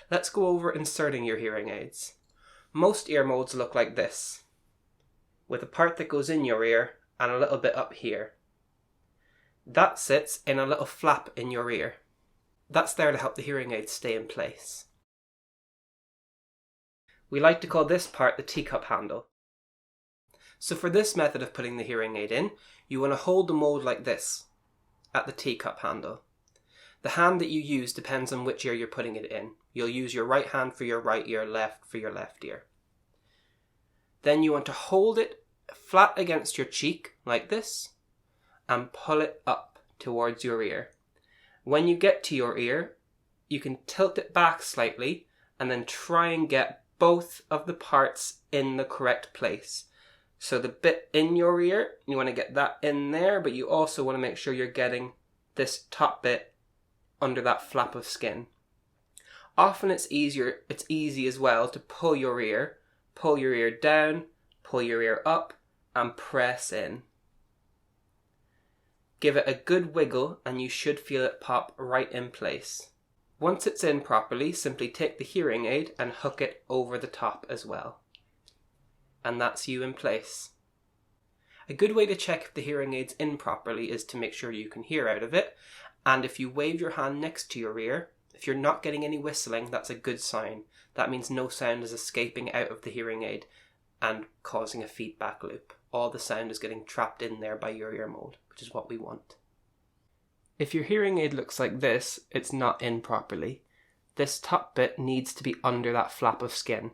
Let's go over inserting your hearing aids. Most ear molds look like this, with a part that goes in your ear and a little bit up here. That sits in a little flap in your ear. That's there to help the hearing aid stay in place. We like to call this part the teacup handle. So for this method of putting the hearing aid in, you want to hold the mould like this, at the teacup handle. The hand that you use depends on which ear you're putting it in. You'll use your right hand for your right ear, left for your left ear. Then you want to hold it flat against your cheek, like this, and pull it up towards your ear. When you get to your ear, you can tilt it back slightly, and then try and get both of the parts in the correct place. So the bit in your ear, you want to get that in there, but you also want to make sure you're getting this top bit under that flap of skin. Often it's easy as well to pull your ear down, pull your ear up, and press in. Give it a good wiggle and you should feel it pop right in place. Once it's in properly, simply take the hearing aid and hook it over the top as well. And that's you in place. A good way to check if the hearing aid's in properly is to make sure you can hear out of it. And if you wave your hand next to your ear, if you're not getting any whistling, that's a good sign. That means no sound is escaping out of the hearing aid and causing a feedback loop. All the sound is getting trapped in there by your ear mold, which is what we want. If your hearing aid looks like this, it's not in properly. This top bit needs to be under that flap of skin.